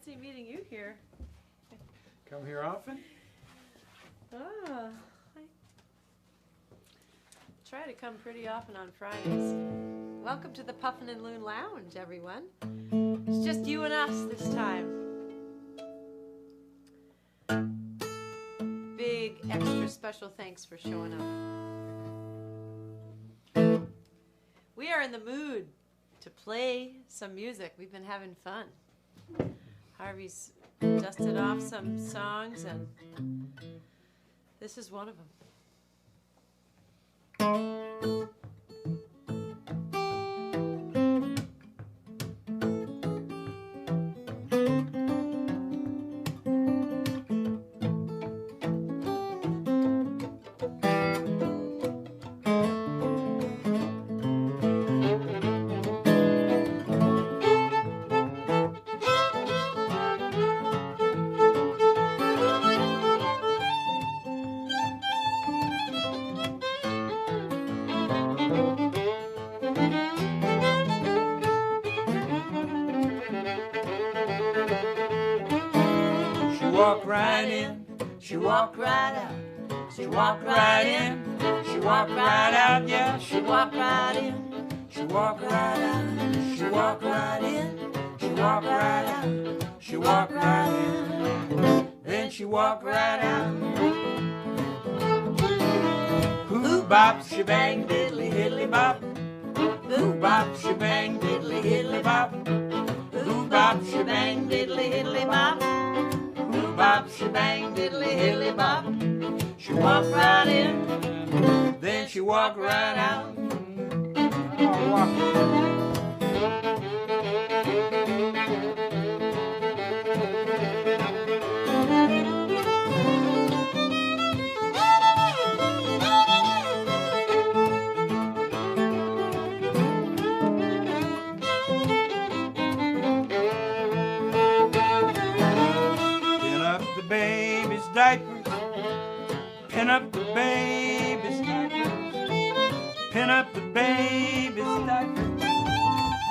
fancy meeting you here. Come here often? I try to come pretty often on Fridays. Welcome to the Puffin' and Loon Lounge, everyone. It's just you and us this time. Big extra special thanks for showing up. We are in the mood to play some music. We've been having fun. Harvey's dusted off some songs, and this is one of them. She walked right out. She walked right in. She walked right out. Yeah, she walked right in. She walked right out. She walked right in. She walked right out. She walked right in. Then she walked right out. Hoo bop, she bang, diddly hiddly bop. Hoo bop, she bang, diddly hiddly bop. Hoo bop, she bang, diddly hiddly bop. Bop, she bang, diddly hiddly bop. She walked right in, then she walked right out. Diapers, pin up the baby's diapers, pin up the baby's diapers,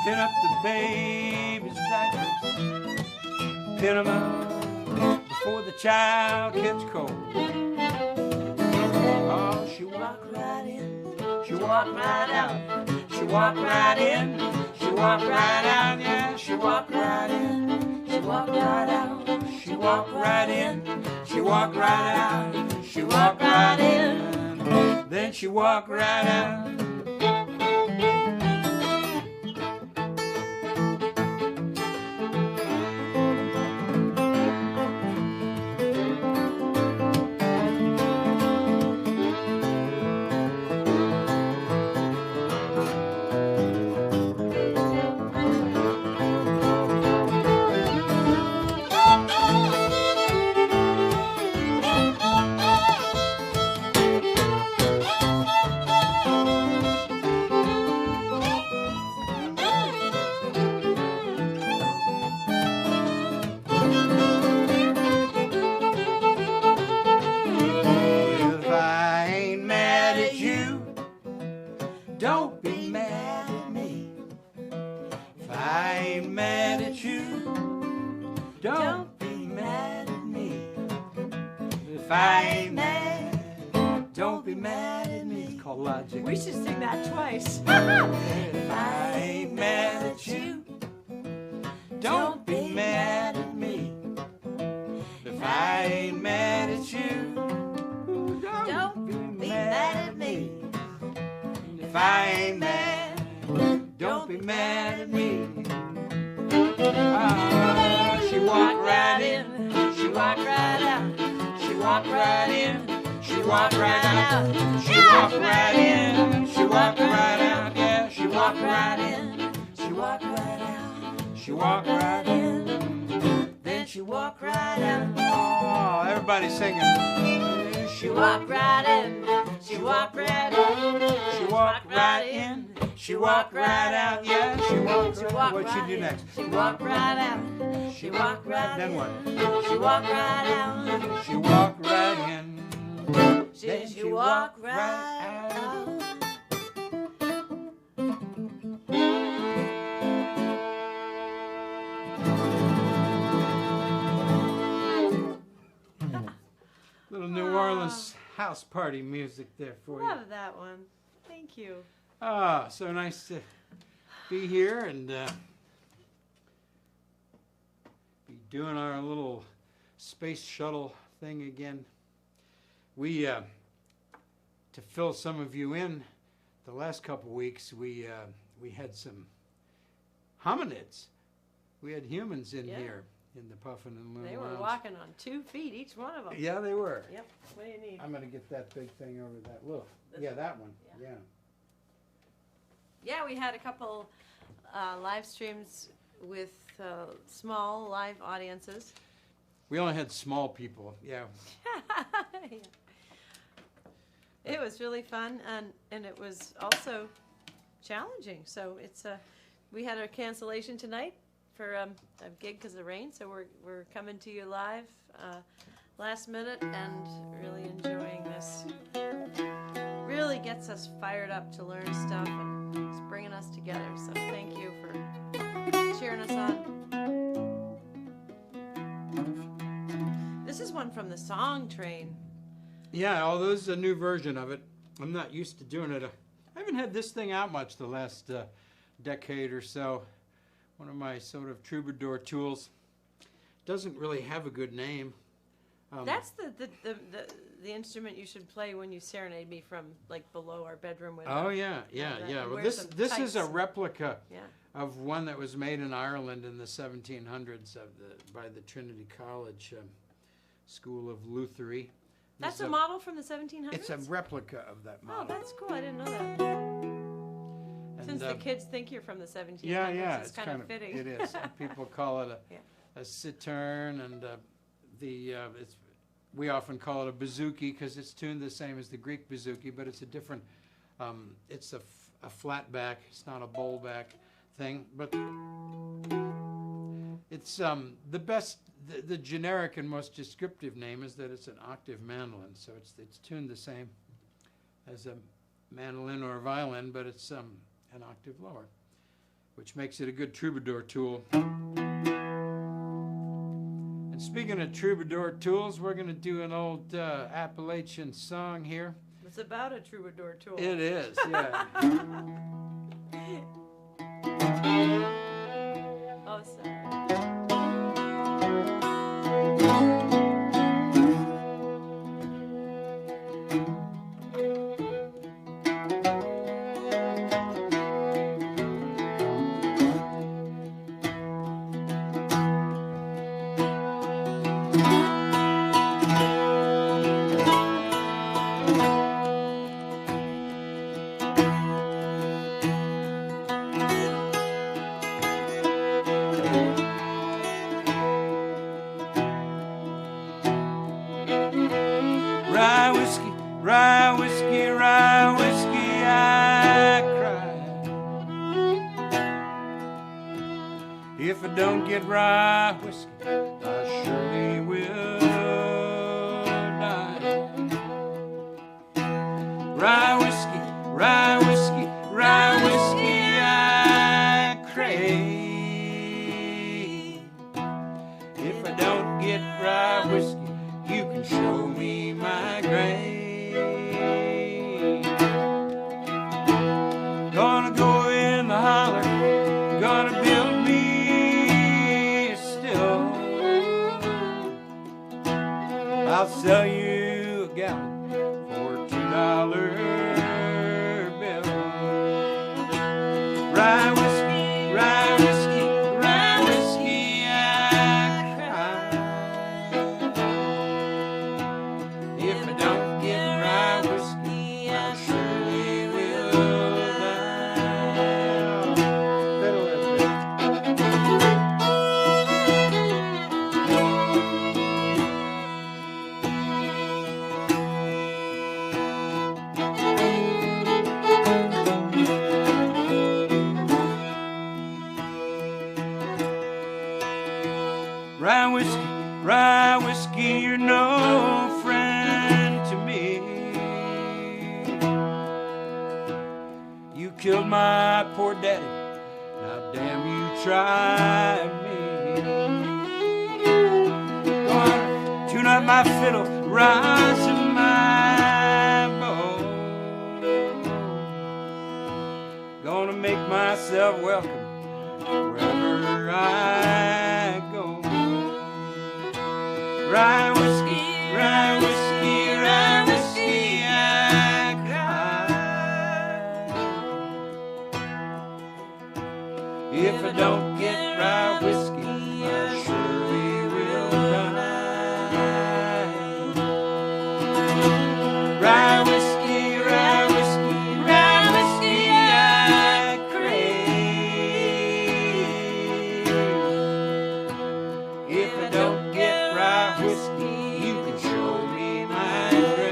pin up the baby's diapers, pin 'em up before the child gets cold. Oh, she walked right in, she walked right out, she walked right in, she walked right out, yeah, she walked right in, she walked right out, she walked right in. She walked right out, she walked right in, then she walked right out. We should sing that twice. If I ain't mad at you, don't be mad at me. If I ain't mad at you, don't be mad at me. If I ain't mad, don't be mad at me. She walked right in, she walked right out, she walked right in. She walked right out, she walked right in, she walked right out, yeah, she walked right in, she walked right out, she walked right in, then she walked right out. Oh, everybody singing. She walked right in, she walked right in, she walked right in, she walked right out, yeah, she walked right out. What'd she do next? She walked right out, she walked right in. Then what? She walked right out, she walked right in. Then she walked right out. house party music there for you. Love that one. Thank you. Ah, so nice to be here and be doing our little space shuttle thing again. We, to fill some of you in, the last couple weeks we had some hominids. We had humans in here in the Puffin and Loon They were Lounge. walking on 2 feet, each one of them. Yeah, they were. Yep. What do you need? I'm going to get that big thing over that. Look. This Yeah, one? that one. Yeah. Yeah. Yeah, we had a couple live streams with small live audiences. We only had small people. Yeah. Yeah. It was really fun, and it was also challenging. So it's we had a cancellation tonight for a gig because of rain. So we're coming to you live last minute and really enjoying this. Really gets us fired up to learn stuff and it's bringing us together. So thank you for cheering us on. This is one from the Song Train. Yeah, although this is a new version of it. I'm not used to doing it. I haven't had this thing out much the last decade or so. One of my sort of troubadour tools. Doesn't really have a good name. That's the instrument you should play when you serenade me from like below our bedroom window. Oh yeah. And Well, wear this some is a tights. replica Yeah. of one that was made in Ireland in the 1700s by the Trinity College School of Luthery. That's a model from the 1700s? It's a replica of that model. Oh, that's cool. I didn't know that. And, Since the kids think you're from the 1700s, yeah, it's kind of fitting. It is. People call it Yeah. a cittern, and we often call it a bouzouki because it's tuned the same as the Greek bouzouki, but it's a different. It's a flat back. It's not a bowl back thing, but it's the best. The generic and most descriptive name is that it's an octave mandolin, so it's tuned the same as a mandolin or a violin, but it's an octave lower, which makes it a good troubadour tool. And speaking of troubadour tools, we're going to do an old Appalachian song here. It's about a troubadour tool. It is, yeah. Oh, sorry. Rye whiskey, I cry. If I don't get rye whiskey, I surely will die. Rye whiskey, rye whiskey, rye whiskey, I crave. If I don't get rye whiskey, you can show me my grave. Gonna go in the holler, gonna build me a still. I'll sell you a gallon for a $2 bill. Rye whiskey, rye whiskey, rye whiskey, I cry. If I don't get rye whiskey, I surely will die. Fiddle with it. Rye whiskey, you're no friend to me. You killed my poor daddy, now damn you try me. Gonna tune up my fiddle, rise in my make myself welcome wherever I go. Rye whiskey, rye whiskey, rye whiskey, I cry. If I don't get rye whiskey, I surely will die. Rye whiskey, rye whiskey, rye whiskey, I crave. If I don't get rye whiskey, you can show me my grave.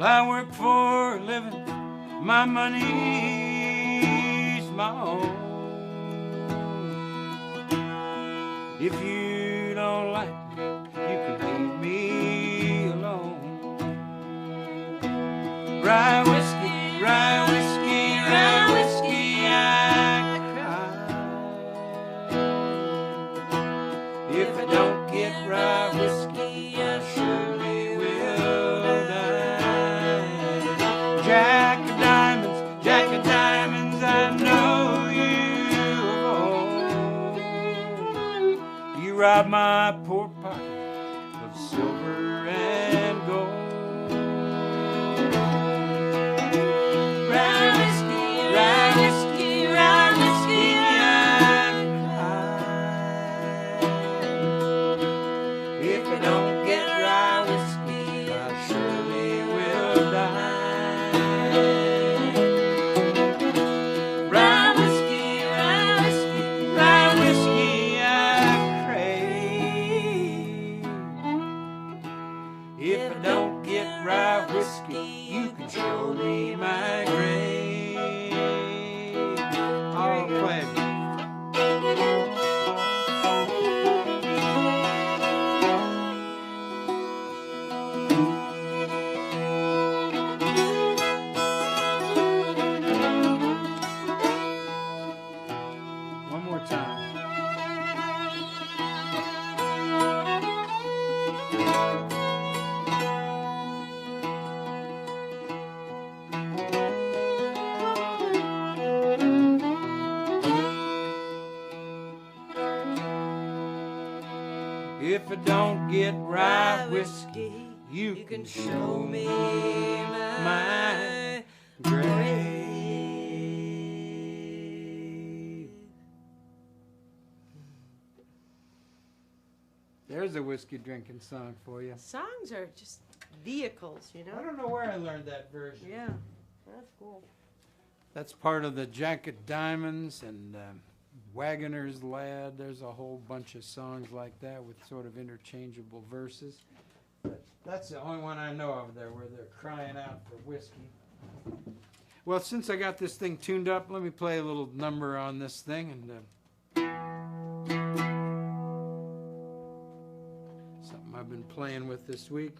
I work for a living, my money's my own. If you don't like me, you can leave me alone. Rye whiskey, rye whiskey, rye whiskey, I cry. If I don't get rye whiskey, I surely will die. Jack of diamonds, I know you own. You robbed my poor pocket of silver and gold. Rye whiskey, rye whiskey, rye whiskey, I cry. If I don't get rye whiskey, I surely will die. Rye whiskey, rye whiskey, rye whiskey, I crave. If I don't get rye whiskey, you can show me my grave. I'll play it. One more time. If I don't get rye whiskey, you can show me my grave. There's a whiskey drinking song for you. Songs are just vehicles, you know? I don't know where I learned that version. Yeah, that's cool. That's part of the Jack of Diamonds and Wagoner's Lad. There's a whole bunch of songs like that with sort of interchangeable verses. But that's the only one I know of there where they're crying out for whiskey. Well, since I got this thing tuned up, let me play a little number on this thing. And something I've been playing with this week.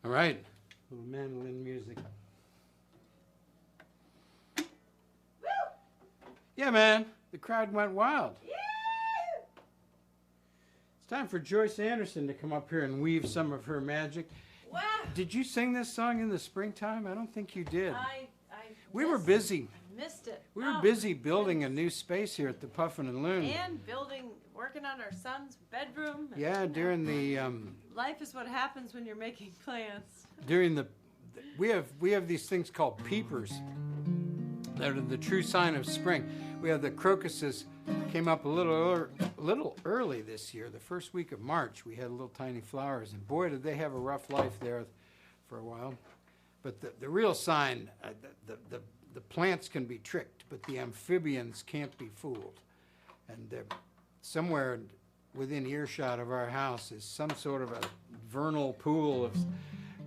All right, little mandolin music. Yeah, man, the crowd went wild. It's time for Joyce Anderson to come up here and weave some of her magic. Wow. Did you sing this song in the springtime? I don't think you did. We were busy. Missed it. We were busy building a new space here at the Puffin and Loon. And working on our son's bedroom. Yeah, during the life is what happens when you're making plans. we have these things called peepers that are the true sign of spring. We have the crocuses came up a little early this year. The first week of March, we had little tiny flowers, and boy, did they have a rough life there for a while. But the real sign, the plants can be tricked, but the amphibians can't be fooled. And somewhere within earshot of our house is some sort of a vernal pool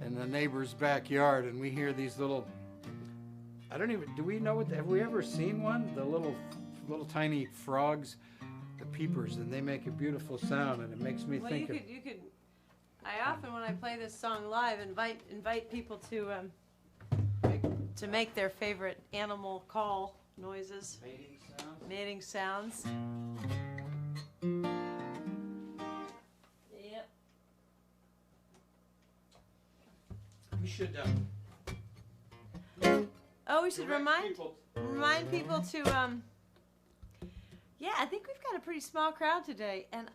in the neighbor's backyard, and we hear these little. Do we know have we ever seen one? The little tiny frogs, the peepers, and they make a beautiful sound, and it makes me think you could. I often, when I play this song live, invite people to make their favorite animal call noises. Mating sounds. Yep. We should. We should remind people to. Yeah, I think we've got a pretty small crowd today, and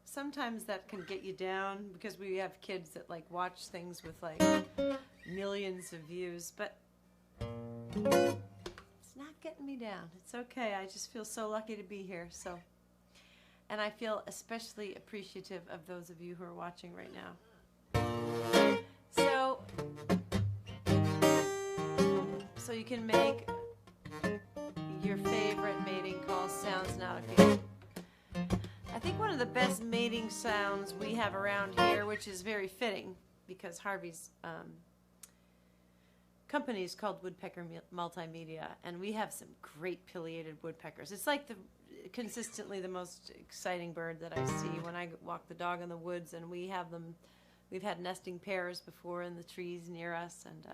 sometimes that can get you down because we have kids that watch things with millions of views, but it's not getting me down. It's okay. I just feel so lucky to be here. And I feel especially appreciative of those of you who are watching right now. So you can make your favorite mating call sounds now if you. I think one of the best mating sounds we have around here, which is very fitting because Harvey's company is called Woodpecker Multimedia, and we have some great pileated woodpeckers. It's consistently the most exciting bird that I see when I walk the dog in the woods, and we've had nesting pairs before in the trees near us, and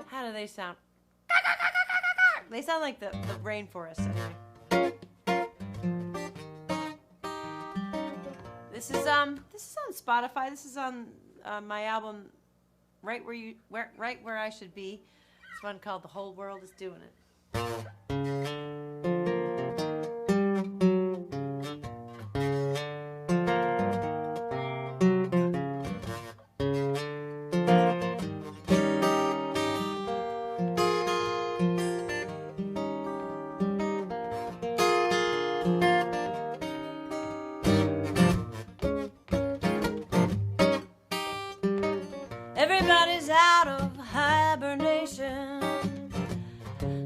how do they sound? They sound like the rainforest anyway. This is on Spotify. This is on my album right where I should be. It's one called The Whole World Is Doing It. Everybody's out of hibernation.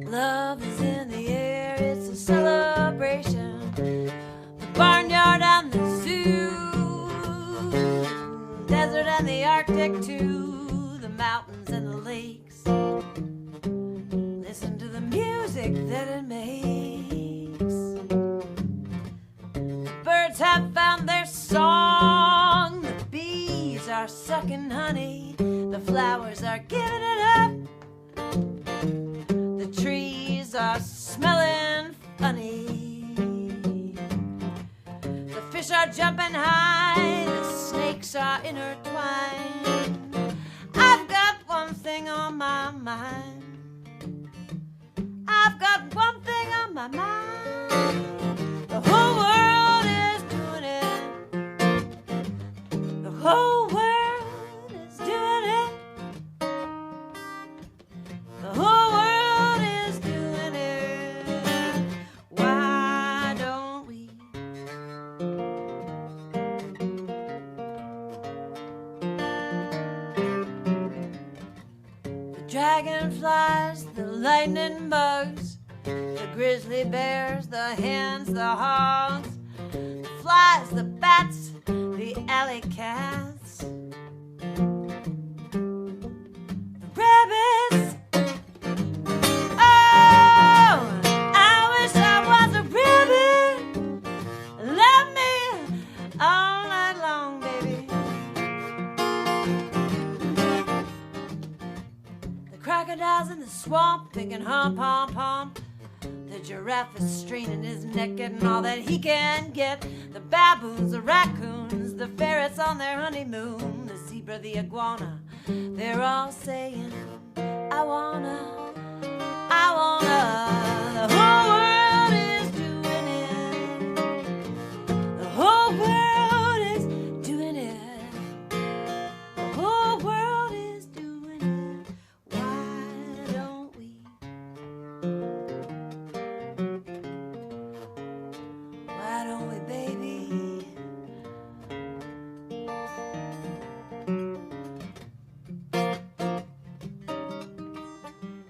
Love is in the air, it's a celebration. The barnyard and the zoo, desert and the Arctic too, the mountains and the lakes. Listen to the music that it makes. The birds have found their song, the bees are sucking honey, the flowers are giving it up, the trees are smelling funny, the fish are jumping high, the snakes are intertwined. I've got one thing on my mind. I've got one thing on my mind. The whole world is doing it. The whole world is doing it. The whole world is doing it. Why don't we? The dragonflies, the lightning bugs, the grizzly bears, the hens, the hogs, the flies, the bats, the alley cats, the rabbits. Oh, I wish I was a rabbit. all night long, baby. The crocodile's in the swamp thinking hump, hump, hump. The giraffe is straining his neck, getting all that he can get. The baboons, the raccoons, the ferrets on their honeymoon, the zebra, the iguana, they're all saying, I wanna. The whole world is doing it. The whole world is doing it. The whole world is doing it. Why don't we? Why don't we, baby?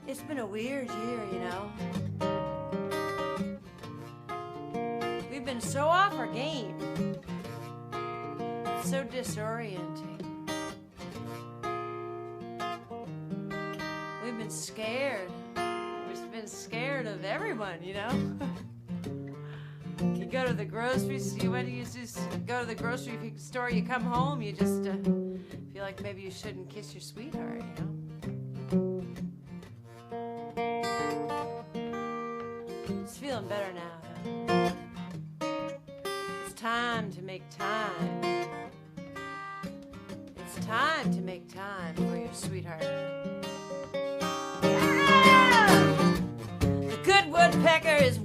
It's been a weird year, you know. We've been so off our game. It's so disorienting. We've been scared. We've been scared of everyone, you know. You go to the grocery store, when you just go to the grocery store, you come home, you just feel like maybe you shouldn't kiss your sweetheart, you know. It's feeling better now, though. It's time to make time. It's time to make time for your sweetheart. Yeah! The good woodpecker is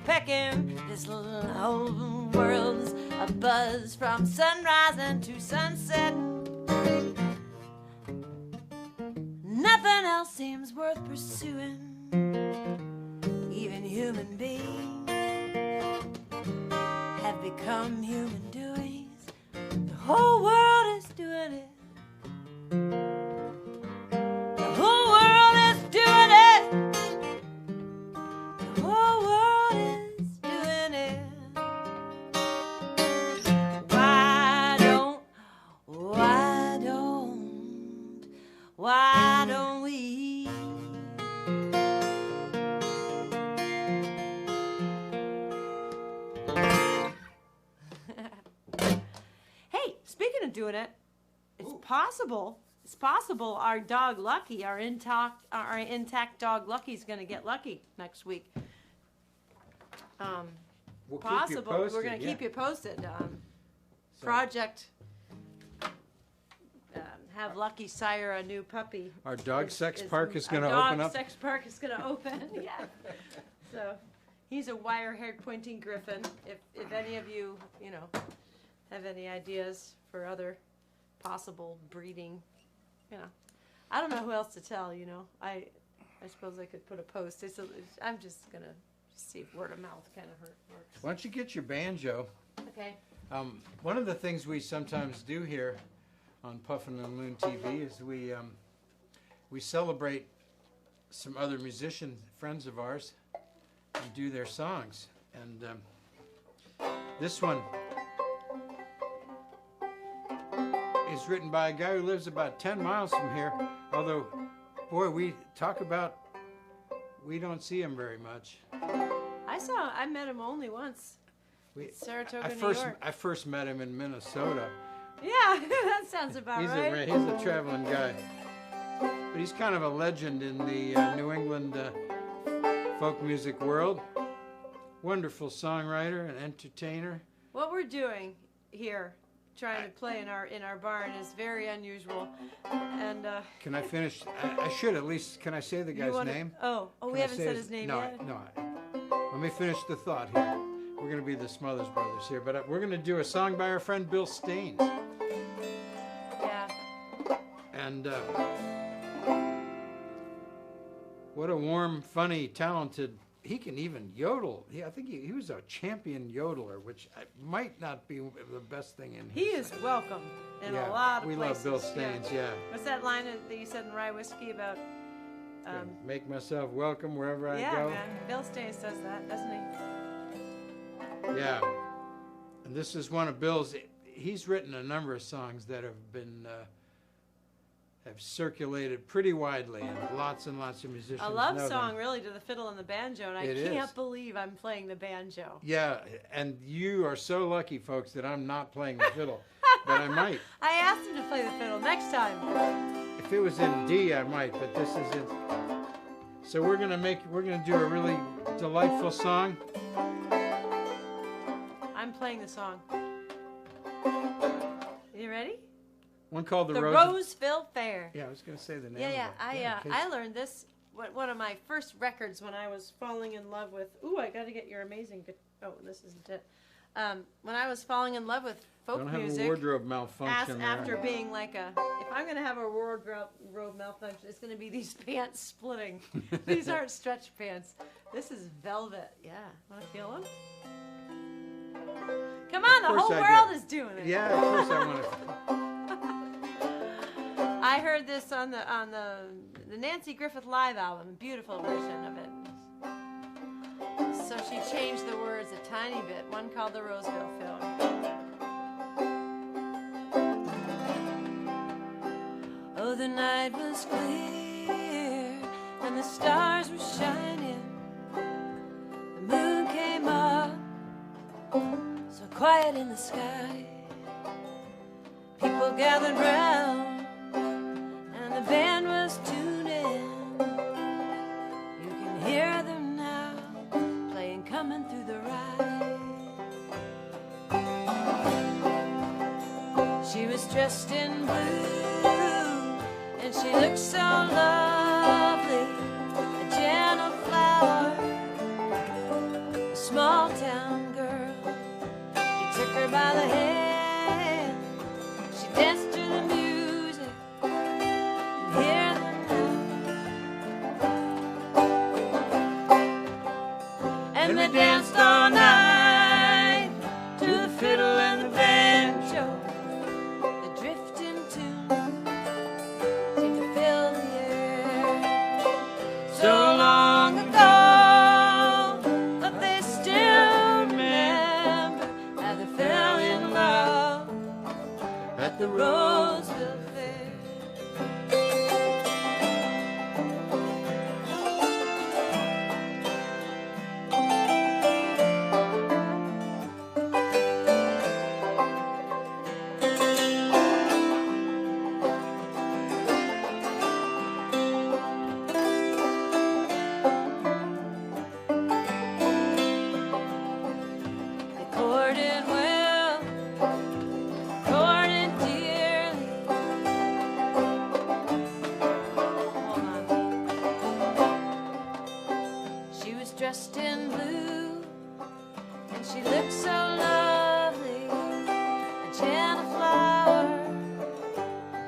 pecking. This whole world's a buzz from sunrise to sunset. Nothing else seems worth pursuing. Even human beings have become human doings. The whole world is doing it. The whole world is doing it. The whole world is doing it. Why don't we? Hey, speaking of doing it, it's possible. It's possible our dog Lucky, our intact dog Lucky, is going to get lucky next week. We'll Possible. keep you posted, We're going to keep you posted. Project. Have Lucky sire a new puppy. Our dog sex park is going to open Our up. dog sex park is going to open. Yeah. So he's a wire-haired pointing griffin. If any of you, have any ideas for other possible breeding, I don't know who else to tell. I suppose I could put a post. I'm just gonna see if word of mouth kind of works. Why don't you get your banjo? Okay. One of the things we sometimes do here on Puffin and Loon TV is we celebrate some other musician friends of ours and do their songs. And this one is written by a guy who lives about 10 miles from here. Although, boy, we don't see him very much. I met him only once. Saratoga, New York. I first met him in Minnesota. Yeah, that sounds about right. He's a traveling guy. But he's kind of a legend in the New England folk music world. Wonderful songwriter and entertainer. What we're doing here, trying to play in our barn, is very unusual. And can I finish? I should at least. Can I say the guy's name? Oh, we haven't said his name yet. No. Let me finish the thought here. We're going to be the Smothers Brothers here, but we're going to do a song by our friend Bill Staines. Yeah. And what a warm, funny, talented. He can even yodel. I think he was a champion yodeler, which might not be the best thing in here. He is welcome in a lot of we places. love Bill Staines, yeah. What's that line that you said in Rye Whiskey about... make myself welcome wherever I go. Yeah, man. Bill Staines does that, doesn't he? Yeah. And this is one of Bill's. He's written a number of songs that have circulated pretty widely, and lots of musicians A love know song, them. really, to the fiddle and the banjo, and I It can't is. believe I'm playing the banjo. Yeah, and you are so lucky, folks, that I'm not playing the fiddle, but I might. I asked him to play the fiddle next time. If it was in D, I might, but this is in. So we're gonna do a really delightful song. I'm playing the song. You ready? One called The Rose. Roseville Fair. Yeah, I was gonna say the name. Yeah, of it. yeah. in case- I learned this. One of my first records when I was falling in love with. Ooh, I got to get your amazing. Oh, this isn't it. When I was falling in love with folk Don't have music. a wardrobe malfunction there. After being like if I'm gonna have a wardrobe malfunction, it's gonna be these pants splitting. These aren't stretch pants. This is velvet. Yeah, wanna feel them? Come on, the course whole I world do. is doing it. Yeah, of course I want to. I heard this on the Nancy Griffith Live album, beautiful version of it. So she changed the words a tiny bit. One called the Roseville Fair. Oh, the night was clear and the stars were shining. The moon came up, so quiet in the sky. People gathered round and the band was tuning. You can hear them now playing Coming Through the Ride. She was dressed in blue and she looked so lovely, a gentle flower, a small town girl. He took her by the hand, she danced to the music, and hear them now. And they danced all night to the fiddle and the banjo. The drifting tune seemed to fill the air. So long ago, but they still remember how they fell in love at the Roseville Fair. They courted well, courted dearly. Hold on. She was dressed in blue, and she looked so lovely, a gentle flower,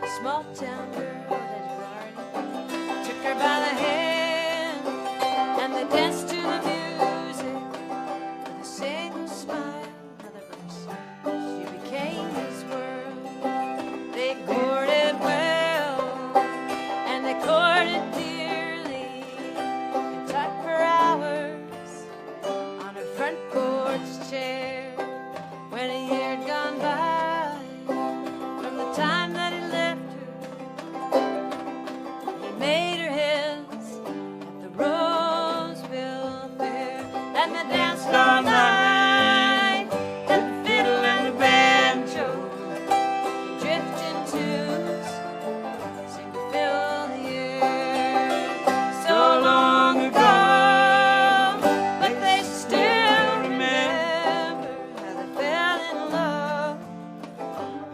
a small town girl that you already took her by the hand, and they danced to the music with a single smile. Another verse. She became his world. They courted well, and they courted dearly. They talked for hours on her front porch chair. When a year had gone by from the time that he left her, he made her his at the Roseville Fair. And they danced all night at the fiddle and the banjo. The drifting tunes seemed to fill the air. So long ago, but they still remember how they fell in love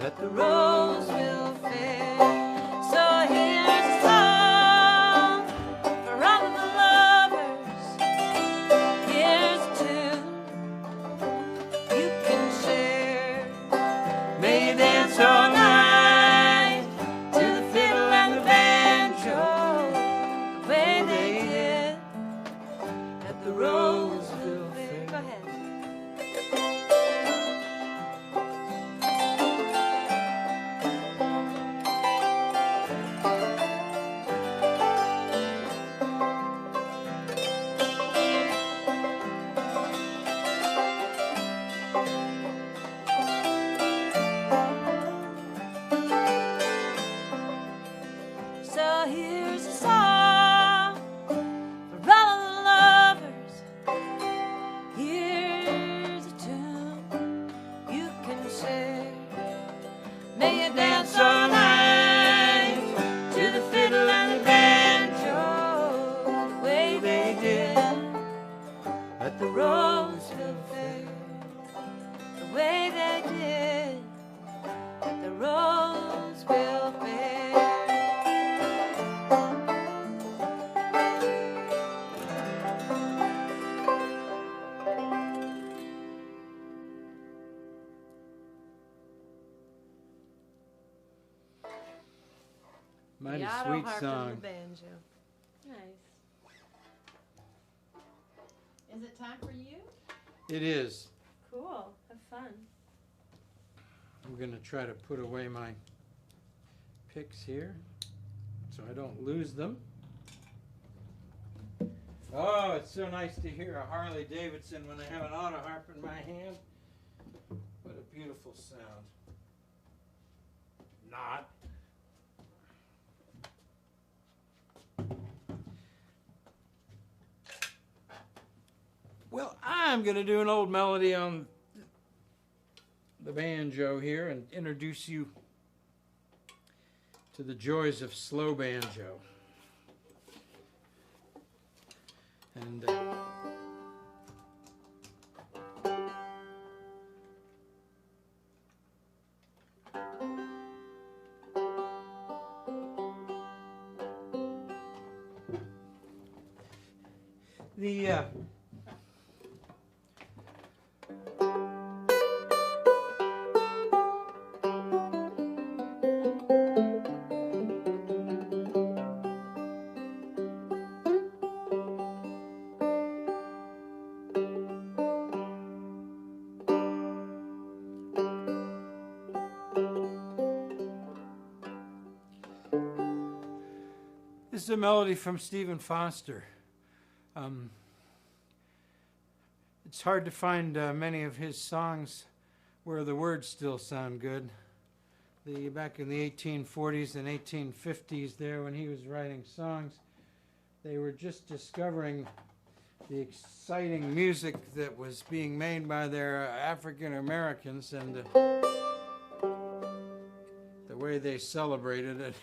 At the Roseville Fair. So here's a song for all of the lovers. Here's a tune you can share. May you dance all night to the fiddle and the banjo, the way they did at the Roseville Fair. Go ahead. Mighty the auto sweet harp song. and the banjo. Nice. Is it time for you? It is. Cool. Have fun. I'm going to try to put away my picks here so I don't lose them. Oh, it's so nice to hear a Harley Davidson when I have an auto harp in my hand. What a beautiful sound. Not. Well, I'm going to do an old melody on the banjo here and introduce you to the joys of slow banjo. And this is a melody from Stephen Foster. It's hard to find many of his songs where the words still sound good. Back in the 1840s and 1850s there, when he was writing songs, they were just discovering the exciting music that was being made by their African Americans and the way they celebrated it.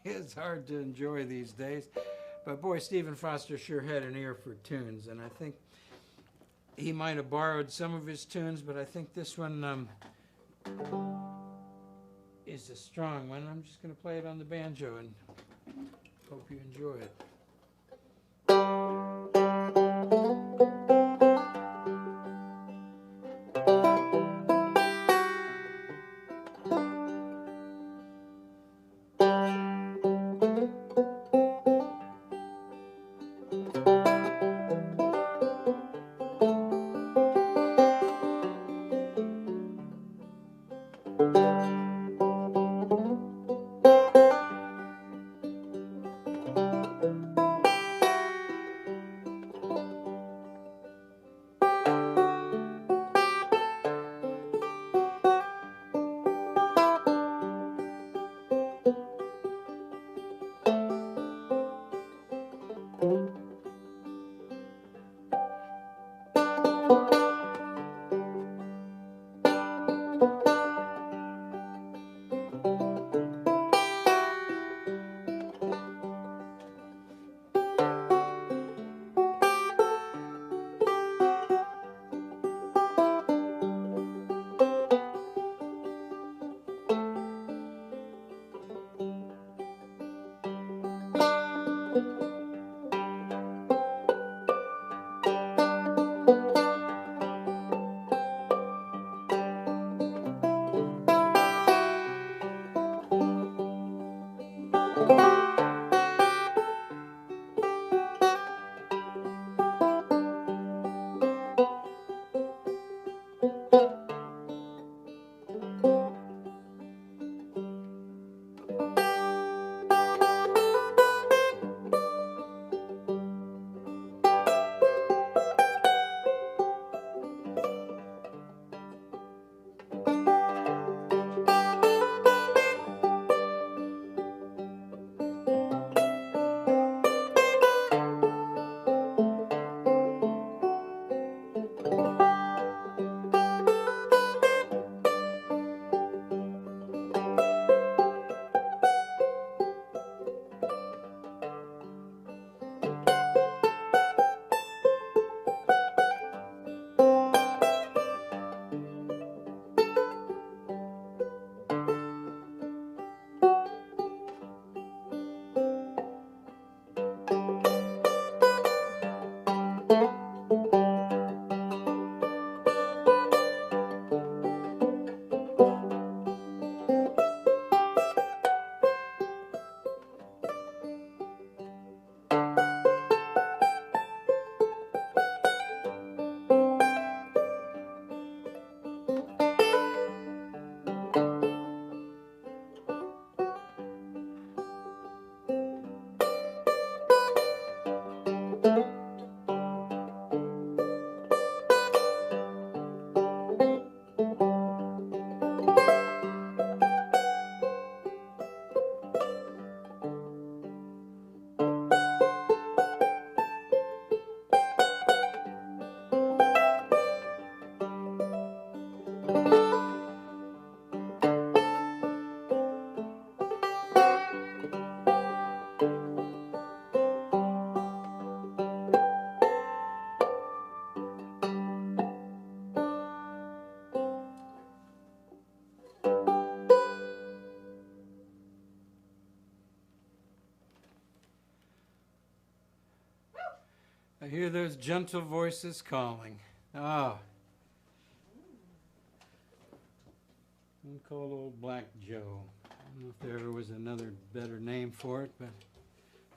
It's hard to enjoy these days. But boy, Stephen Foster sure had an ear for tunes, and I think he might have borrowed some of his tunes, but I think this one is a strong one. I'm just going to play it on the banjo and hope you enjoy it. I hear those gentle voices calling. Ah. One called Old Black Joe. I don't know if there ever was another better name for it, but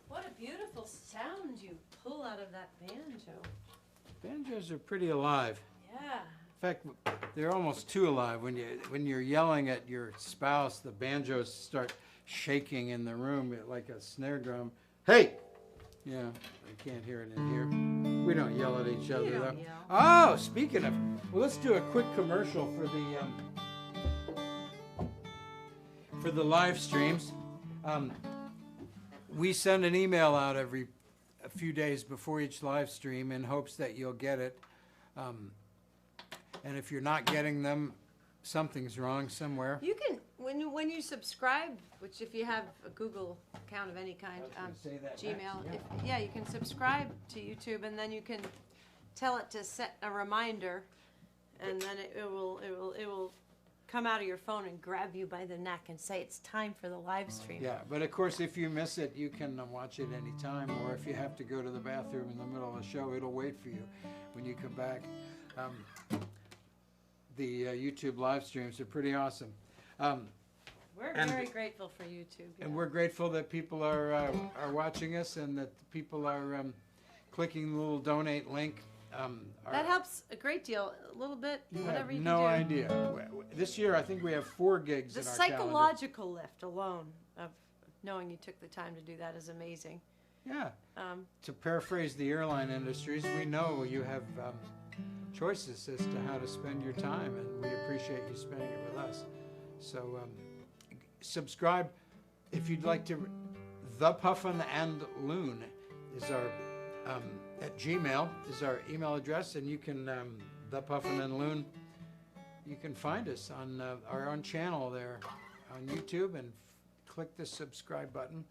What a beautiful sound you pull out of that banjo. banjos are pretty alive. Yeah. In fact, they're almost too alive. When you're yelling at your spouse, the banjos start shaking in the room like a snare drum. Hey! Yeah, I can't hear it in here. We don't yell at each other, You though. don't yell. Oh, speaking of, well, let's do a quick commercial for the live streams. We send an email out a few days before each live stream in hopes that you'll get it. And if you're not getting them, something's wrong somewhere. You can, when you subscribe, which if you have a Google account of any kind, Say that Gmail, next, yeah, you can subscribe to YouTube, and then you can tell it to set a reminder, and then it will come out of your phone and grab you by the neck and say it's time for the live stream. Yeah, but of course, if you miss it, you can watch it anytime, or if you have to go to the bathroom in the middle of the show, it'll wait for you when you come back. The YouTube live streams are pretty awesome. We're And- very grateful for YouTube. And yeah. we're grateful that people are watching us and that people are clicking the little donate link. That helps a great deal, a little bit, You whatever have you can no do. idea. This year, I think we have 4 gigs The in our calendar. psychological lift alone of knowing you took the time to do that is amazing. Yeah. To paraphrase the airline industries, we know you have choices as to how to spend your time, and we appreciate you spending it with us. So subscribe if you'd like to. The Puffin and Loon is our at Gmail is our email address, and you can The Puffin and Loon. You can find us on our own channel there on YouTube and click the subscribe button.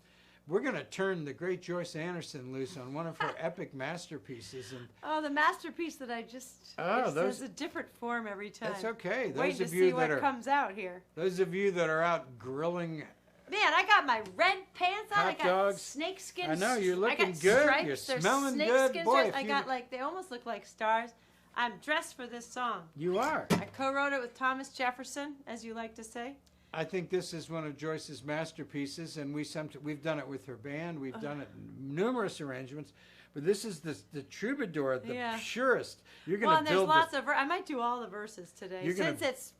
We're going to turn the great Joyce Anderson loose on one of her epic masterpieces. And Oh, the masterpiece that I just, Oh, there's a different form every time. that's okay. Wait Those to of you see what that are comes out here. those of you that are out grilling, Man, I got my red pants on. Hot I got dogs. snakeskin. I know, you're I looking got good. Stripes. You're There's smelling good. snakeskin Boy, stripes. if I you- got like, they almost look like stars. I'm dressed for this song. you are. I co-wrote it with Thomas Jefferson, as you like to say. I think this is one of Joyce's masterpieces, and we've done it with her band. We've done it in numerous arrangements, but this is the Troubadour, the Yeah. purest. You're Well, going and to there's build lots of, I might do all the verses today. You're gonna- Since it's,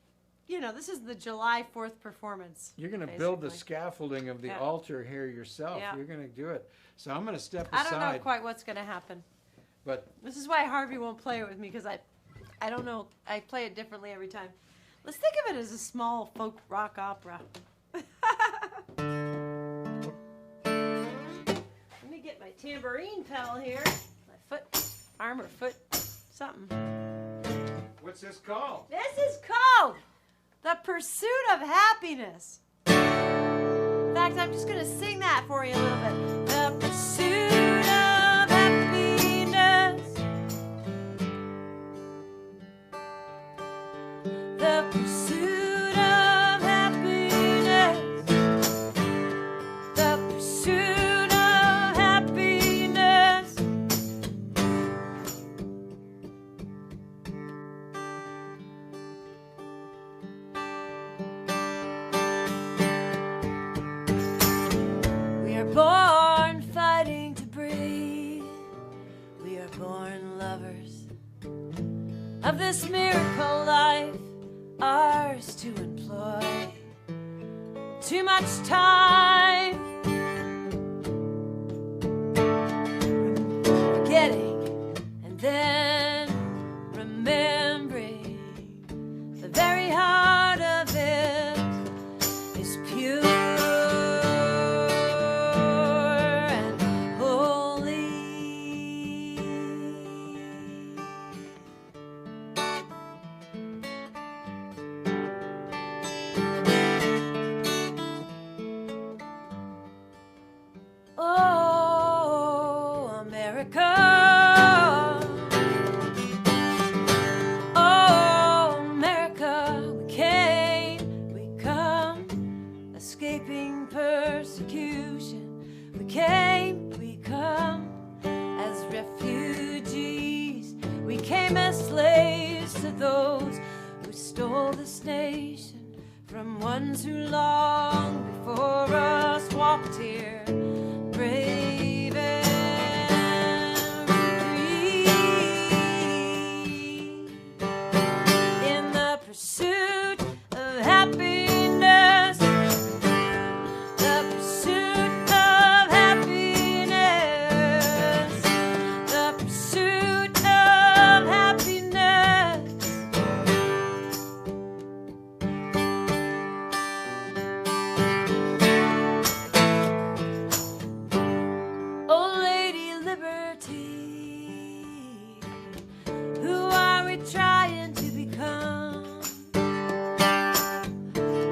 this is the July 4th performance. You're going to build the basically. scaffolding of the Yeah. altar here yourself. Yeah. You're going to do it. So I'm going to step I aside. don't know quite what's going to happen. But This is why Harvey won't play it with me, because I don't know. I play it differently every time. Let's think of it as a small folk rock opera. Let me get my tambourine pedal here. My arm or foot, something. what's this called? This is called The Pursuit of Happiness. In fact, I'm just going to sing that for you a little bit. The pursuit of happiness. The pursuit of happiness. The pursuit of happiness. We are born fighting to breathe. We are born lovers of this miracle life too much time forgetting and then remembering. The very heart of it is pure and holy. Oh, America. Oh, America. We came, we come, escaping persecution. We came, we come as refugees. We came as slaves to those who stole this nation from ones who long before us walked here, brave and free, in the pursuit of happiness, the pursuit of happiness, the pursuit of happiness. Oh, Lady Liberty, who are we trying to become?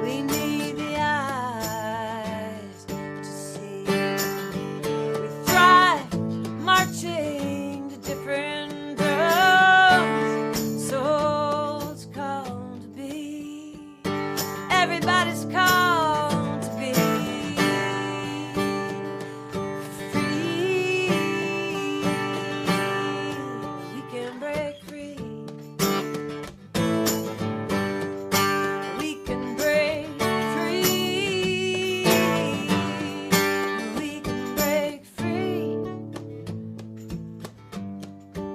We need the eyes to see. We thrive marching to different drums. Souls called to be. Everybody's called to be free. We can break free. We can break free. We can break free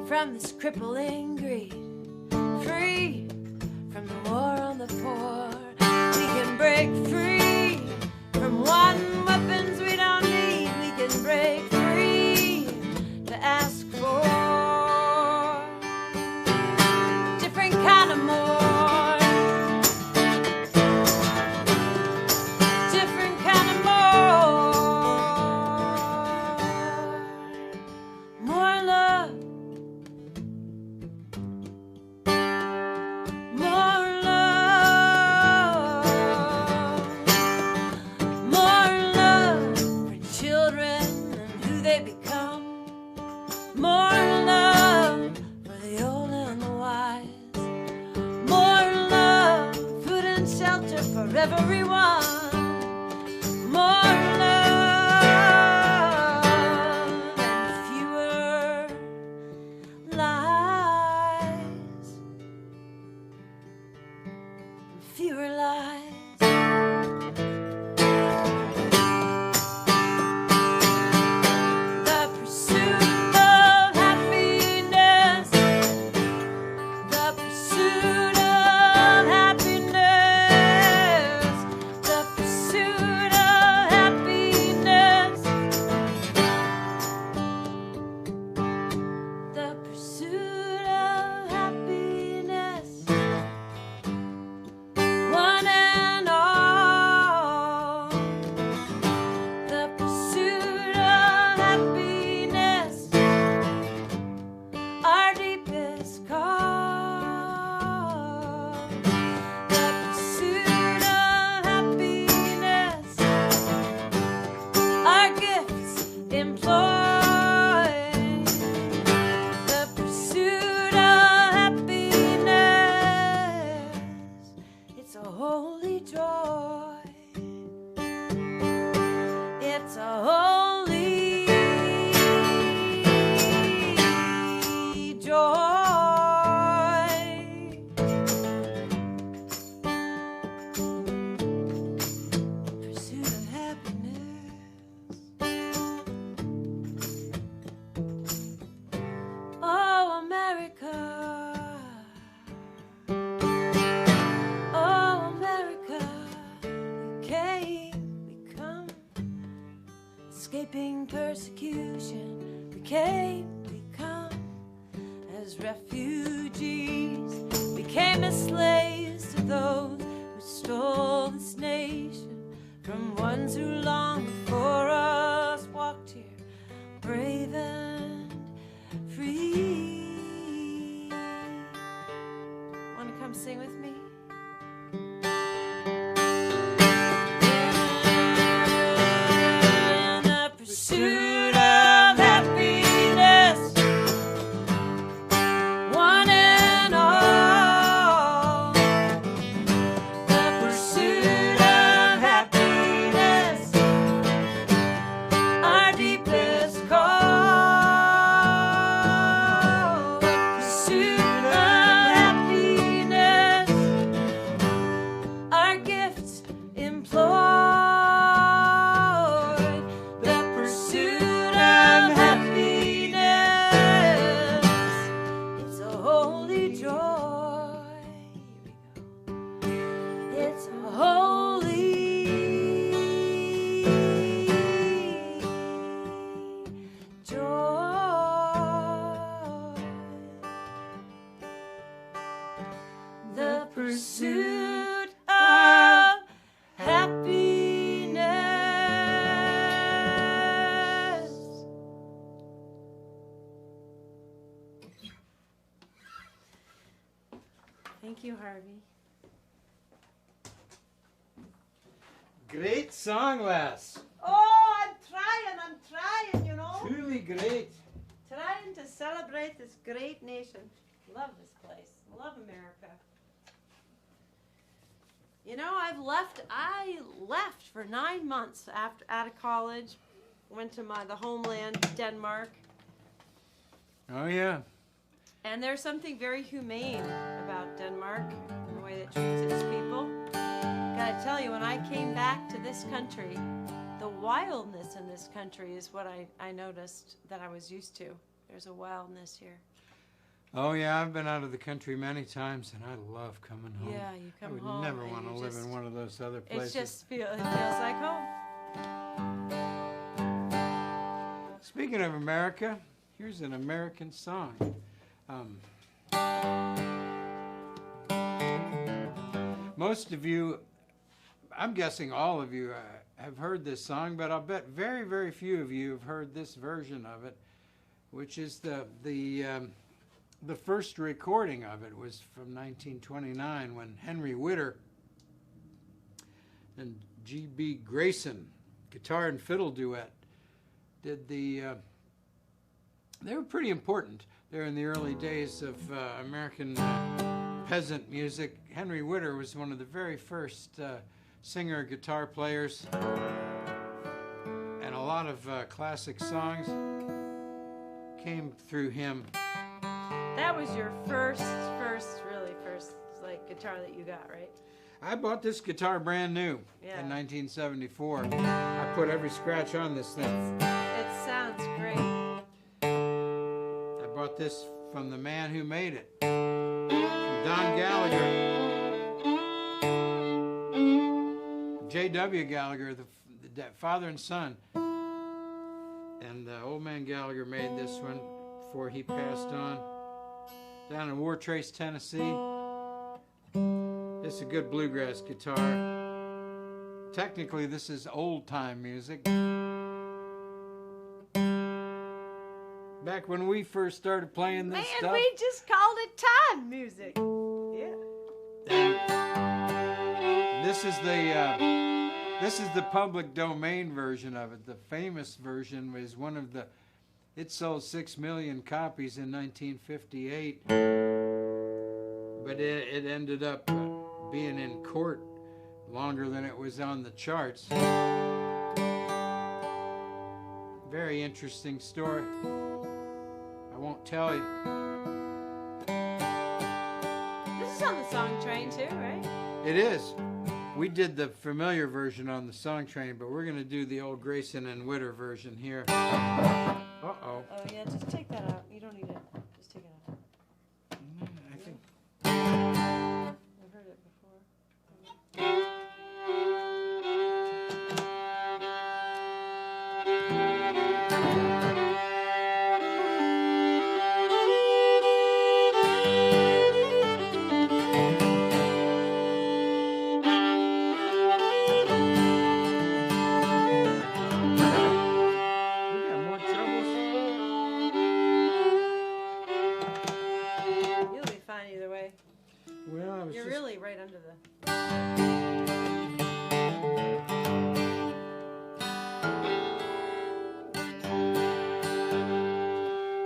from this crippling greed. Free from the war on the poor. We can break free from one weapons we don't need. We can break free to ask for different kind of more, different kind of more love, more love, more love for children and who they become, more love for the old and the wise, more love, food and shelter for everyone, more love and fewer lies, fewer lies. The pursuit of happiness, the pursuit of happiness, the pursuit of happiness, the pursuit of happiness, one and all, the pursuit of happiness, our deepest call, the pursuit of happiness, our gifts employ, the pursuit of happiness. It's a holy joy. It's a holy joy. Pursuit of happiness. Oh, America. Oh, America. You came, we come as refugees, became as slaves to those who stole this nation from ones who long before us walked here, brave and free. Want to come sing with me? In the pursuit of happiness, one and all. The pursuit of happiness, our deepest call. The pursuit of happiness, our gifts implored. The pursuit of happiness, it's a holy joy. It's a holy joy. The pursuit of happiness. Thank you, Harvey. Great song, lass. Oh, I'm trying, you know. Truly great. Trying to celebrate this great nation. Love this place. Love America. You know, I left for 9 months after out of college. Went to the homeland, Denmark. Oh, yeah. And there's something very humane about Denmark and the way that it treats its people. Gotta tell you, when I came back to this country, the wildness in this country is what I noticed that I was used to. There's a wildness here. Oh, yeah, I've been out of the country many times, and I love coming home. Yeah, you come I would home. never and want to you live just- in one of those other places. it feels like home. Speaking of America, here's an American song. Most of you, I'm guessing all of you, have heard this song, but I'll bet very, very few of you have heard this version of it, which is the first recording of it was from 1929 when Henry Witter and G.B. Grayson, guitar and fiddle duet, did the. They were pretty important. They're in the early days of American peasant music. Henry Witter was one of the very first singer guitar players, and a lot of classic songs came through him. That was your first like guitar that you got, right? I bought this guitar brand new Yeah. in 1974. I put every scratch on this thing. It sounds great. I bought this from the man who made it, from Don Gallagher. J.W. Gallagher, the father and son. And old man Gallagher made this one before he passed on. Down in War Trace, Tennessee. This is a good bluegrass guitar. Technically, this is old-time music. Back when we first started playing this stuff. We just called it time music. Yeah. This is the public domain version of it. The famous version was one of the. It sold 6 million copies in 1958, but it ended up being in court longer than it was on the charts. Very interesting story. I won't tell you. This is on the song train too, right? It is. We did the familiar version on the song train, but we're going to do the old Grayson and Witter version here. Uh-oh. Oh yeah, just take that out. You don't need it. Just take it out. I think. I've heard it before.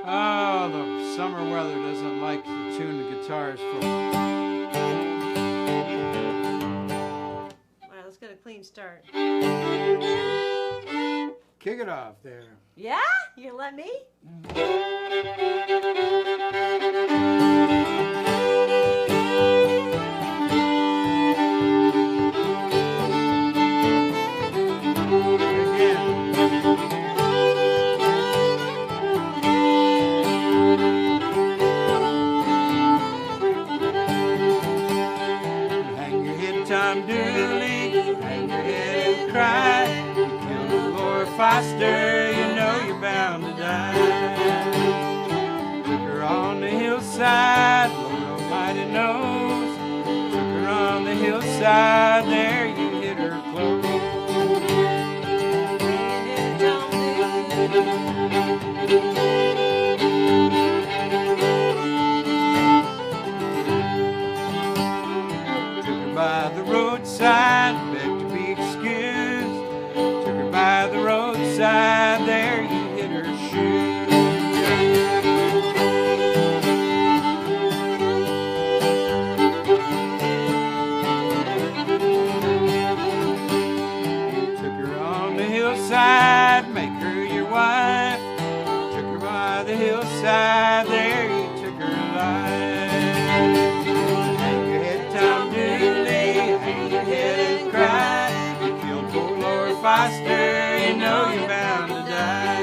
Oh, the summer weather doesn't like to tune the guitars for. All right, let's get a clean start. Kick it off there. Yeah? You gonna let me? Foster, you know you're bound to die. Took her on the hillside, Lord Almighty knows. Took her on the hillside, there you hit her close. Took her by the roadside, begged to be excused. Took her by the roadside, there you hit her shoe. Took her on the hillside, make her your wife. Took her by the hillside, there you took her life. Hang your head, Tom Dooley, hang your head and cry. You killed poor Lord Foster, you know you're bound to die.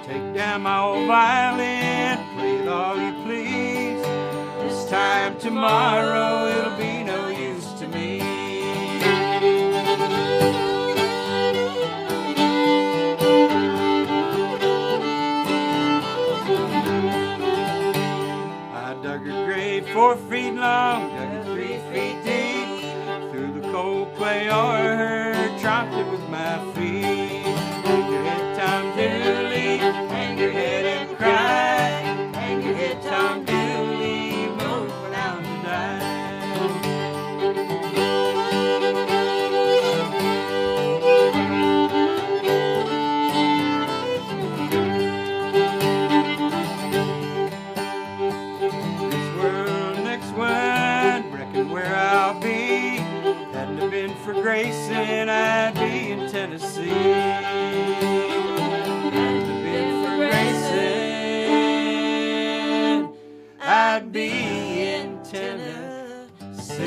Take down my old violin, play it all you please. This time tomorrow it'll be no use to me. I dug her grave 4 feet long, dug it 3 feet deep. Through the cold clay o'er her, tromped it with my feet. Hang your head, Tom Dooley, hang your head and cry. Hang your head, Tom Dooley, both bound to die. This world, next one, reckon where I'll be. Hadn't it been for Grayson, I'd be in Tennessee. Hadn't it been for Grayson, I'd be in Tennessee.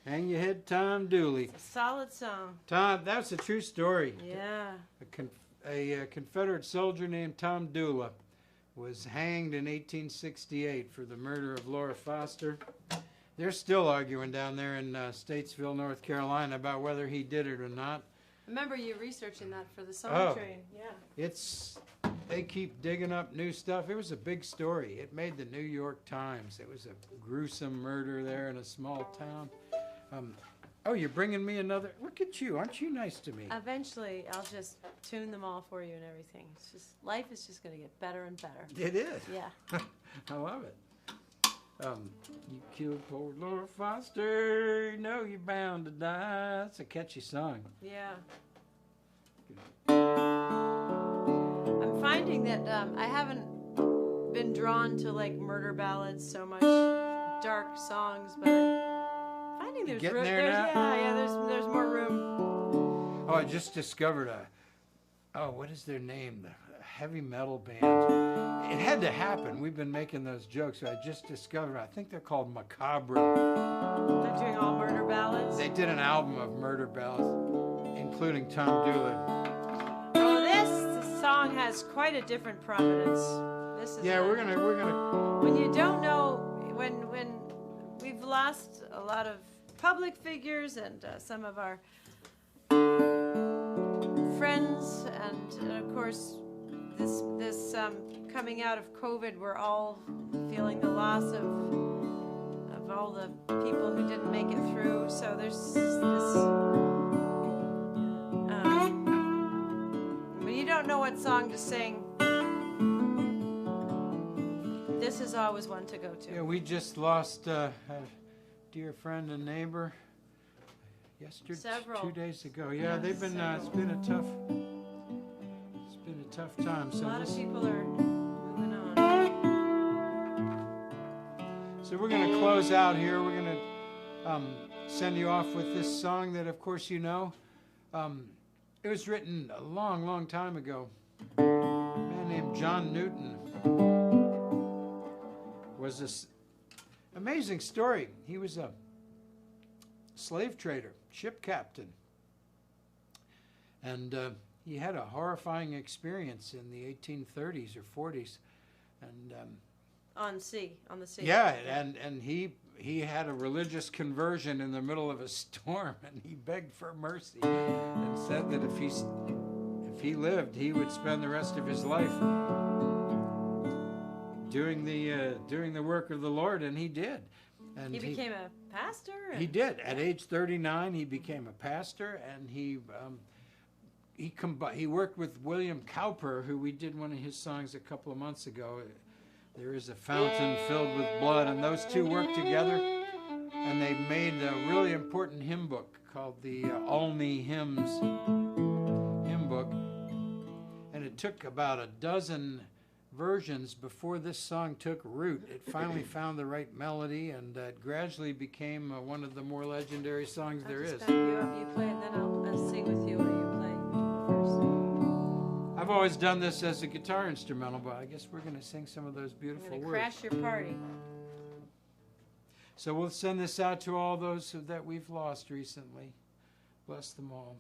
Hang your head, Tom Dooley. Solid song. Tom, that's a true story. Yeah. A Confederate soldier named Tom Dooley was hanged in 1868 for the murder of Laura Foster. They're still arguing down there in Statesville, North Carolina, about whether he did it or not. Remember you researching that for the song train. Yeah. They keep digging up new stuff. It was a big story. It made the New York Times. It was a gruesome murder there in a small town. Oh, you're bringing me another. Look at you. Aren't you nice to me? Eventually, I'll just tune them all for you and everything. It's just life is just going to get better and better. It is. Yeah. I love it. You killed poor Laura Foster. You know you're bound to die. That's a catchy song. Yeah. I'm finding that I haven't been drawn to like murder ballads so much, dark songs, but I'm finding there's Getting room. there now? Yeah, there's more room. Oh, I just discovered what is their name? The heavy metal band. It had to happen. We've been making those jokes. So I just discovered, I think they're called Macabre. They're doing all murder ballads. They did an album of murder ballads, including Tom Dooley. Oh, this song has quite a different provenance. This is Yeah, we're gonna. when you don't know, when we've lost a lot of public figures and some of our friends, and of course this coming out of COVID, we're all feeling the loss of all the people who didn't make it through. So there's this. When you don't know what song to sing, this is always one to go to. Yeah, we just lost a dear friend and neighbor yesterday, Several. 2 days ago. Yeah, they've been. It's been a tough time. So A lot of people are moving on. So we're going to close out here. We're going to send you off with this song that, of course, you know. It was written a long, long time ago. A man named John Newton was this amazing story. He was a slave trader, ship captain. And he had a horrifying experience in the 1830s or 40s. And On the sea. yeah, and he had a religious conversion in the middle of a storm, and he begged for mercy and said that if he lived, he would spend the rest of his life doing the work of the Lord, and he did. And he became a pastor? He did. At age 39, he became a pastor, and he worked with William Cowper, who we did one of his songs a couple of months ago. There is a fountain filled with blood, and those two worked together, and they made a really important hymn book called the Olney Hymns hymn book. And it took about a dozen versions before this song took root. It finally found the right melody, and it gradually became one of the more legendary songs there is. I'll just back you up. You play, and then I'll sing with you while you play first. I've always done this as a guitar instrumental, but I guess we're going to sing some of those beautiful I'm going to words. crash your party. So we'll send this out to all those that we've lost recently. Bless them all.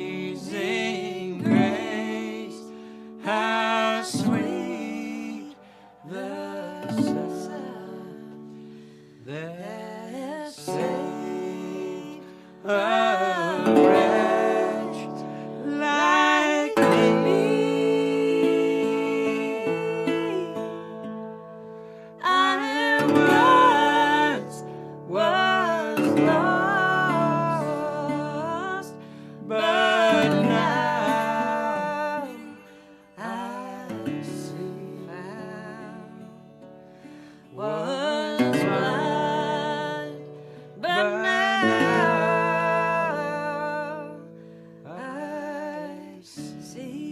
Amazing grace, how sweet the sound that saved a wretch like me. I once was lost, but now I see found. Was blind, but now I see.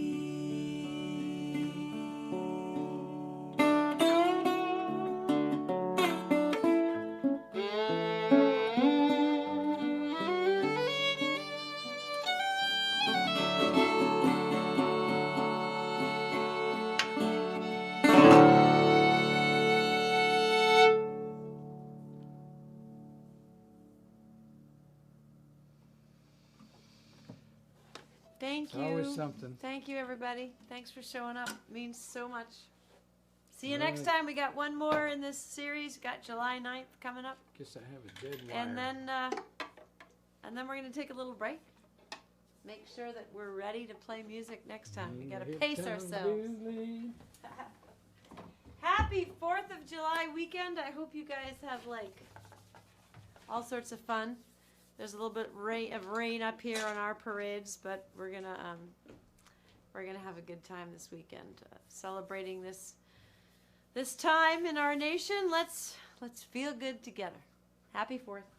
Thank It's always you. something. Thank you, everybody. Thanks for showing up. Means so much. See you Right. next time. We got one more in this series. Got July 9th coming up. Guess I have a dead wire. And then we're going to take a little break. Make sure that we're ready to play music next time. We got to pace ourselves. Happy 4th of July weekend. I hope you guys have like all sorts of fun. There's a little bit of rain up here on our parades, but we're gonna have a good time this weekend, celebrating this time in our nation. Let's feel good together. Happy 4th.